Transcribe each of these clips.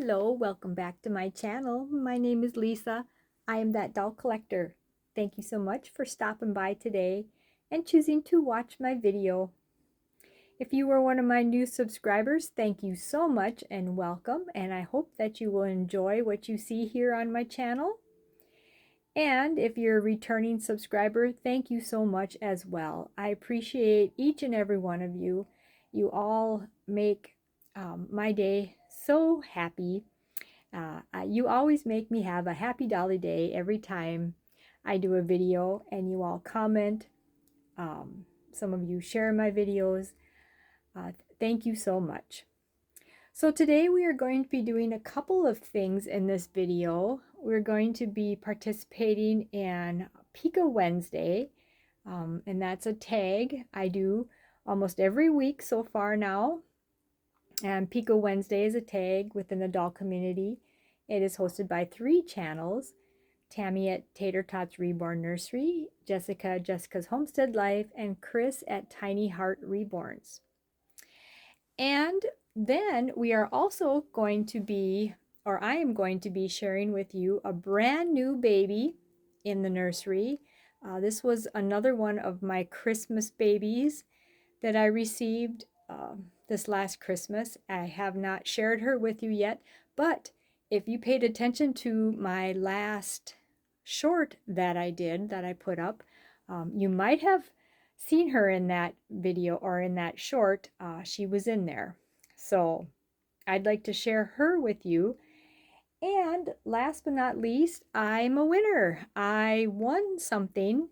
Hello, welcome back to my channel. My name is Lisa. I am that doll collector. Thank you so much for stopping by today and choosing to watch my video. If you are one of my new subscribers, thank you so much and welcome, and I hope that you will enjoy what you see here on my channel. And if you're a returning subscriber, thank you so much as well. I appreciate each and every one of you. You all make my day so happy. You always make me have a happy dolly day every time I do a video, and you all comment. Some of you share my videos. Thank you so much. So today we are going to be doing a couple of things in this video. We're going to be participating in Pika Wednesday, and that's a tag I do almost every week so far now. And Pika Wednesday is a tag within the doll community. It is hosted by 3 channels: Tammy at Tater Tots Reborn Nursery, Jessica at Jessica's Homestead Life, and Chris at Tiny Heart Reborns. And then we are also going to be, or I am going to be sharing with you a brand new baby in the nursery. This was another one of my Christmas babies that I received this last Christmas. I have not shared her with you yet, but if you paid attention to my last short that I did, that I put up, you might have seen her in that video or in that short. She was in there. So I'd like to share her with you. And last but not least, I'm a winner. I won something.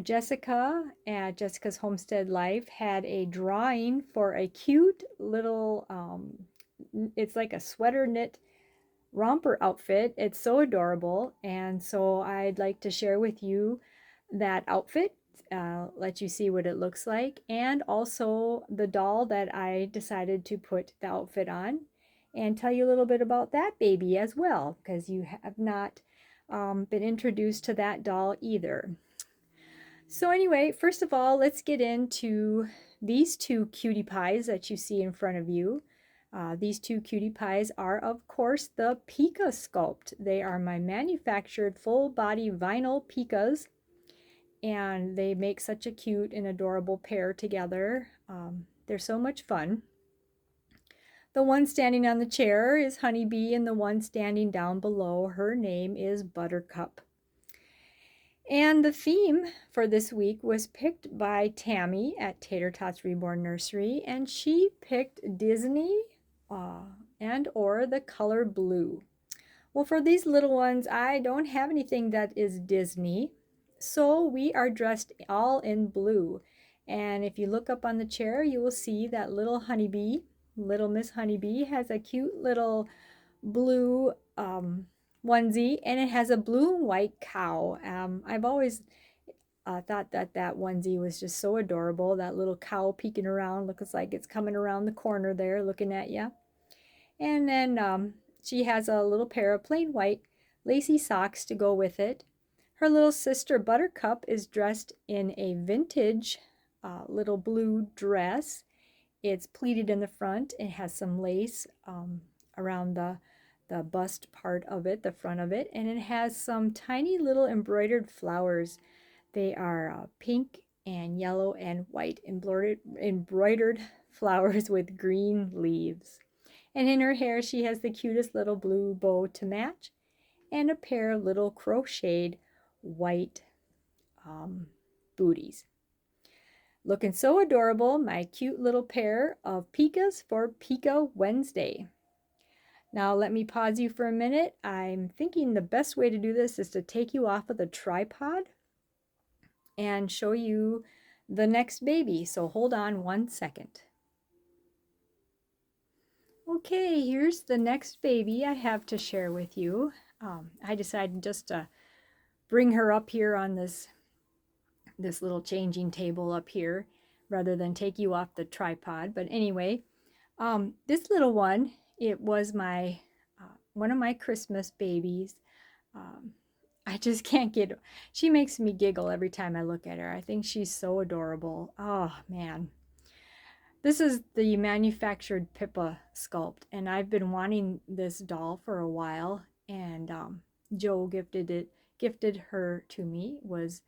Jessica at Jessica's Homestead Life had a drawing for a cute little, it's like a sweater knit romper outfit. It's so adorable, and so I'd like to share with you that outfit, let you see what it looks like, and also the doll that I decided to put the outfit on, and tell you a little bit about that baby as well, because you have not been introduced to that doll either. So anyway, first of all, let's get into these 2 cutie pies that you see in front of you. These 2 cutie pies are, of course, the Pika sculpt. They are my manufactured full body vinyl Pikas, and they make such a cute and adorable pair together. They're so much fun. The one standing on the chair is Honeybee, and the one standing down below, her name is Buttercup. And the theme for this week was picked by Tammy at Tater Tots Reborn Nursery, and she picked Disney and or the color blue. Well, for these little ones, I don't have anything that is Disney, so we are dressed all in blue. And if you look up on the chair, you will see that little Honeybee, little Miss Honeybee, has a cute little blue onesie, and it has a blue and white cow. I've always thought that that onesie was just so adorable. That little cow peeking around, looks like it's coming around the corner there looking at you. And then she has a little pair of plain white lacy socks to go with it. Her little sister Buttercup is dressed in a vintage little blue dress. It's pleated in the front. It has some lace around the bust part of it, the front of it, and it has some tiny little embroidered flowers. They are pink and yellow and white embroidered flowers with green leaves. And in her hair, she has the cutest little blue bow to match, and a pair of little crocheted white booties. Looking so adorable, my cute little pair of Pikas for Pika Wednesday. Now let me pause you for a minute. I'm thinking the best way to do this is to take you off of the tripod and show you the next baby. So hold on one second. Okay, here's the next baby I have to share with you. I decided just to bring her up here on this little changing table up here rather than take you off the tripod. But anyway, this little one, it was my one of my Christmas babies. I just can't get, she makes me giggle every time I look at her. I think she's so adorable. Oh man. This is the manufactured Pippa sculpt, and I've been wanting this doll for a while, and Joe gifted her to me. Was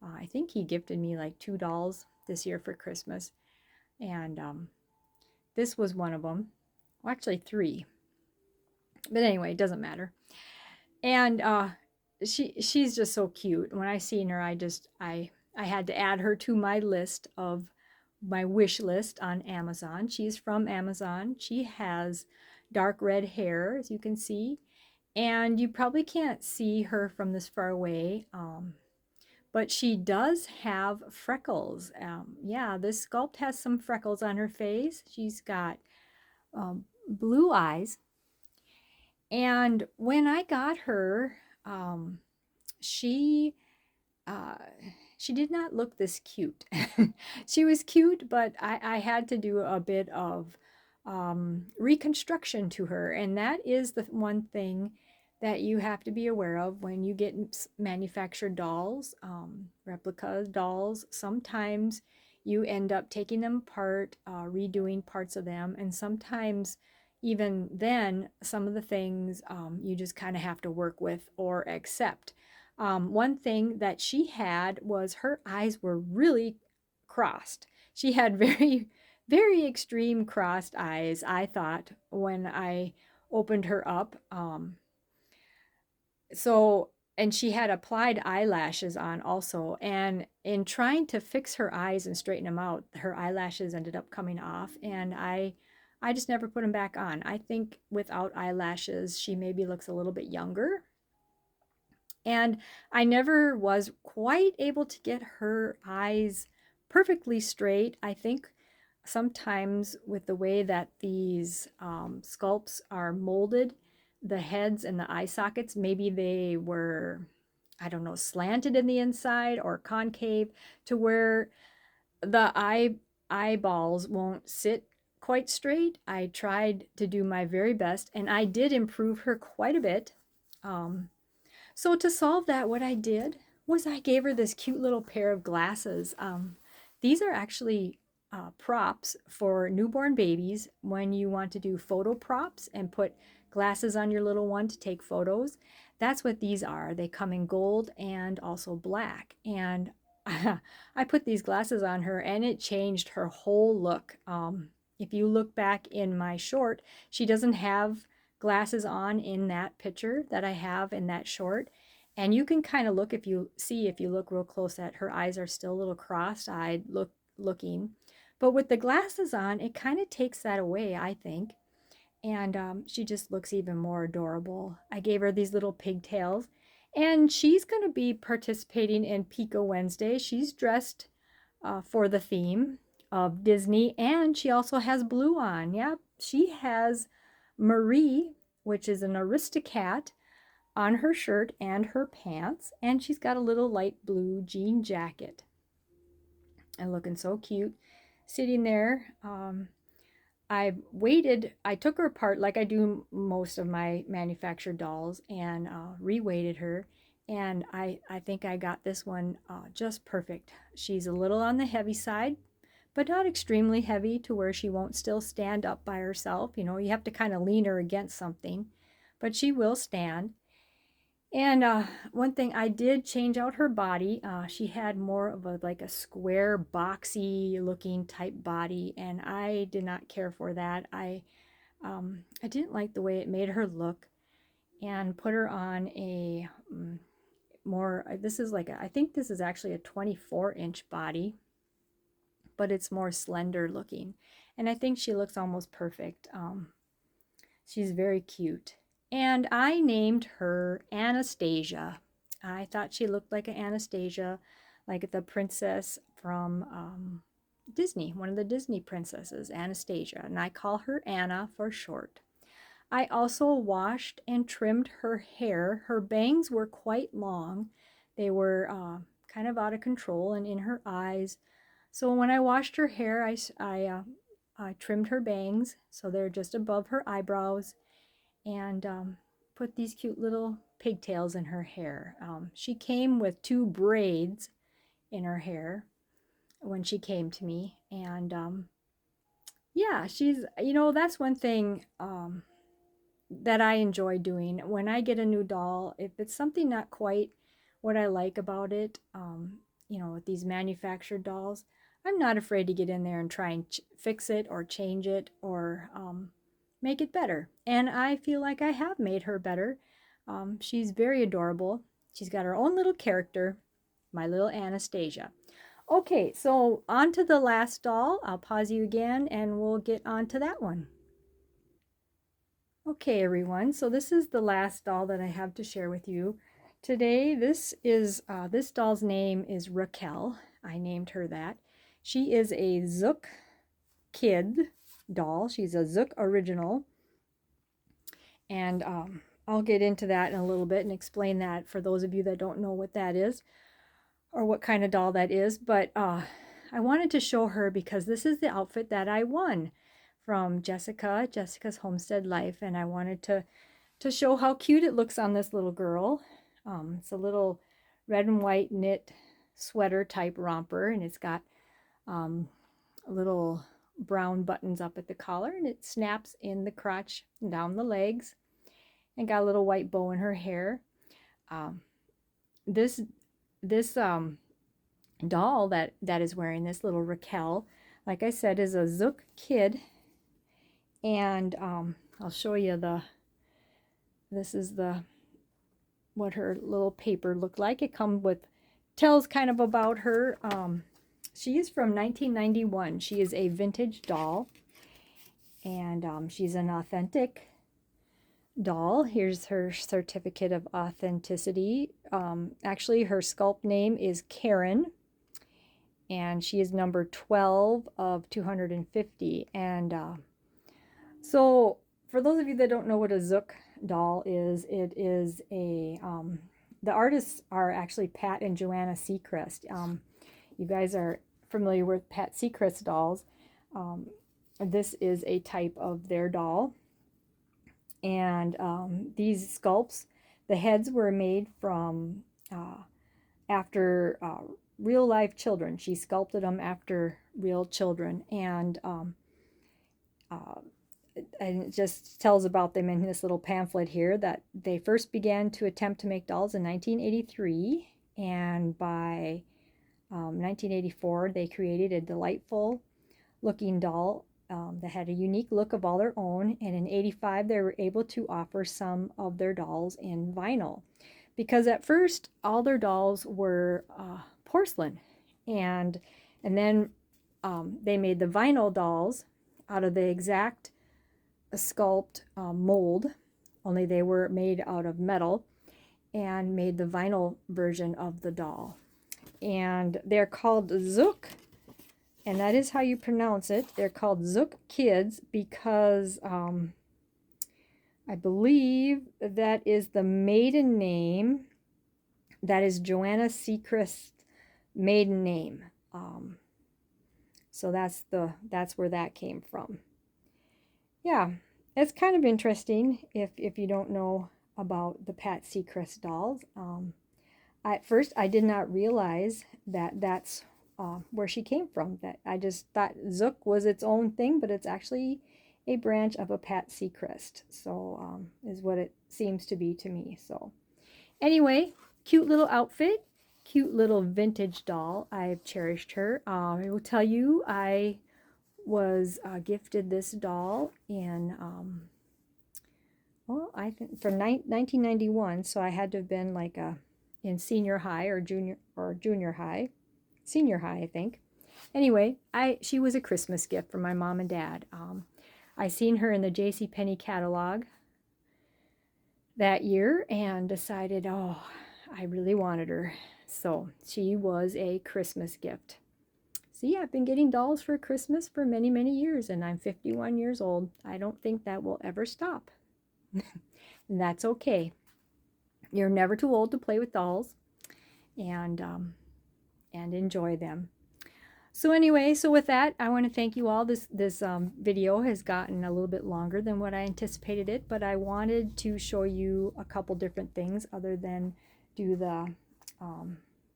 I think he gifted me like 2 dolls this year for Christmas, and this was one of them. Well, actually 3, but anyway, it doesn't matter. And she's just so cute. When I seen her, I had to add her to my list of my wish list on Amazon. She's from Amazon. She has dark red hair, as you can see, and you probably can't see her from this far away. But she does have freckles. Yeah, this sculpt has some freckles on her face. She's got blue eyes. And when I got her, um, she uh, she did not look this cute. She was cute, but I had to do a bit of reconstruction to her, and that is the one thing that you have to be aware of when you get manufactured dolls, replica dolls. Sometimes you end up taking them apart, redoing parts of them, and sometimes even then, some of the things you just kind of have to work with or accept. One thing that she had was her eyes were really crossed. She had very, very extreme crossed eyes, I thought, when I opened her up. So, and she had applied eyelashes on also. And in trying to fix her eyes and straighten them out, her eyelashes ended up coming off. And I just never put them back on. I think without eyelashes, she maybe looks a little bit younger. And I never was quite able to get her eyes perfectly straight. I think sometimes with the way that these sculpts are molded, the heads and the eye sockets, maybe they were, I don't know, slanted in the inside or concave to where the eyeballs won't sit quite straight. I tried to do my very best, and I did improve her quite a bit. So to solve that, what I did was I gave her this cute little pair of glasses. These are actually props for newborn babies when you want to do photo props and put glasses on your little one to take photos. That's what these are. They come in gold and also black. And I put these glasses on her and it changed her whole look. If you look back in my short, she doesn't have glasses on in that picture that I have in that short. And you can kind of look if you look real close at her eyes are still a little cross-eyed looking. But with the glasses on, it kind of takes that away, I think. And she just looks even more adorable. I gave her these little pigtails. And she's going to be participating in Pika Wednesday. She's dressed for the theme of Disney. And she also has blue on. Yep, she has Marie, which is an Aristocat, on her shirt and her pants, and she's got a little light blue jean jacket. And looking so cute, sitting there. I took her apart like I do most of my manufactured dolls and re-weighted her. And I think I got this one just perfect. She's a little on the heavy side, but not extremely heavy to where she won't still stand up by herself. You know, you have to kind of lean her against something, but she will stand. And one thing, I did change out her body. She had more of a like a square, boxy looking type body, and I did not care for that. I didn't like the way it made her look, and put her on a more. This is like I think this is actually a 24-inch body, but it's more slender looking, and I think she looks almost perfect. She's very cute. And I named her Anastasia. I thought she looked like an Anastasia, like the princess from Disney, one of the Disney princesses, Anastasia. And I call her Anna for short. I also washed and trimmed her hair. Her bangs were quite long. They were kind of out of control and in her eyes. So when I washed her hair, I trimmed her bangs so they're just above her eyebrows, and put these cute little pigtails in her hair. She came with 2 braids in her hair when she came to me, and Yeah, she's, that's one thing that I enjoy doing. When I get a new doll, if it's something not quite what I like about it, with these manufactured dolls, I'm not afraid to get in there and try and fix it or change it or make it better. And I feel like I have made her better. She's very adorable. She's got her own little character, my little Anastasia. Okay, so on to the last doll. I'll pause you again and we'll get on to that one. Okay, everyone, so this is the last doll that I have to share with you today. This doll's name is Raquel. I named her that. She is a Zook kid doll. She's a Zook original, and I'll get into that in a little bit and explain that for those of you that don't know what that is or what kind of doll that is. But I wanted to show her because this is the outfit that I won from Jessica's Homestead Life, and I wanted to show how cute it looks on this little girl. It's a little red and white knit sweater type romper, and it's got little brown buttons up at the collar, and it snaps in the crotch and down the legs, and got a little white bow in her hair. Um, this this doll that is wearing this little Raquel, like I said, is a Zook kid, and I'll show you this is what her little paper looked like. It comes with, tells kind of about her. She is from 1991. She is a vintage doll, and she's an authentic doll. Here's her certificate of authenticity. Actually, her sculpt name is Karen, and she is number 12 of 250. And so for those of you that don't know what a Zook doll is, it is the artists are actually Pat and Joanna Seacrest. You guys are familiar with Pat Seacrest dolls. This is a type of their doll. And these sculpts, the heads were made from after real life children. She sculpted them after real children. And it just tells about them in this little pamphlet here that they first began to attempt to make dolls in 1983, and by 1984 they created a delightful looking doll that had a unique look of all their own, and in 85 they were able to offer some of their dolls in vinyl, because at first all their dolls were porcelain, and then they made the vinyl dolls out of the exact sculpt mold, only they were made out of metal, and made the vinyl version of the doll. And they're called Zook, and that is how you pronounce it. They're called Zook kids because I believe that is the maiden name. That is Joanna Seacrest's maiden name. So that's where that came from. Yeah, it's kind of interesting if you don't know about the Pat Seacrest dolls. At first, I did not realize that that's where she came from. That I just thought Zook was its own thing, but it's actually a branch of a Pat Seacrest. So is what it seems to be to me. So anyway, cute little outfit, cute little vintage doll. I've cherished her. I will tell you, I was gifted this doll in well, I think from 1991, so I had to have been like in senior high or junior high, senior high, I think. Anyway, she was a Christmas gift from my mom and dad. I seen her in the JCPenney catalog that year and decided, oh, I really wanted her. So she was a Christmas gift. So yeah, I've been getting dolls for Christmas for many, many years, and I'm 51 years old. I don't think that will ever stop. And that's okay. You're never too old to play with dolls and enjoy them. So anyway, so with that, I want to thank you all. This video has gotten a little bit longer than what I anticipated it, but I wanted to show you a couple different things other than do the,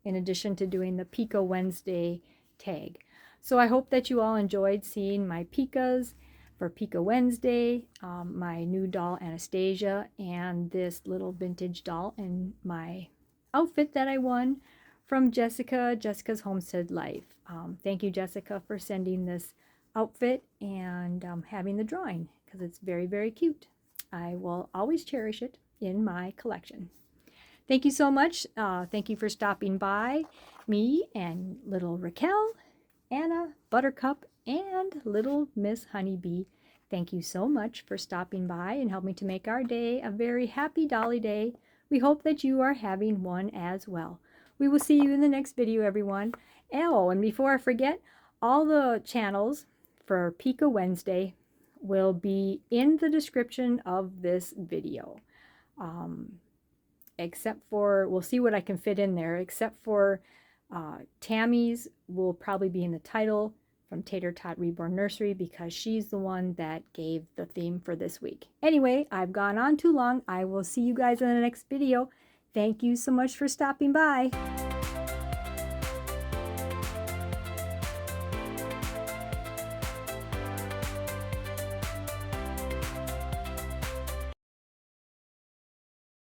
in addition to doing the Pika Wednesday tag. So I hope that you all enjoyed seeing my Pikas for Pika Wednesday, my new doll Anastasia, and this little vintage doll and my outfit that I won from Jessica's Homestead Life. Thank you, Jessica, for sending this outfit and having the drawing, because it's very, very cute. I will always cherish it in my collection. Thank you so much. Thank you for stopping by, me and little Raquel, Anna, Buttercup, and little Miss Honeybee. Thank you so much for stopping by and helping to make our day a very happy Dolly Day. We hope that you are having one as well. We will see you in the next video, everyone. Oh, and before I forget, all the channels for Pika Wednesday will be in the description of this video. Except for, we'll see what I can fit in there, except for Tammy's will probably be in the title from Tater Tot Reborn Nursery, because she's the one that gave the theme for this week. Anyway, I've gone on too long. I will see you guys in the next video. Thank you so much for stopping by.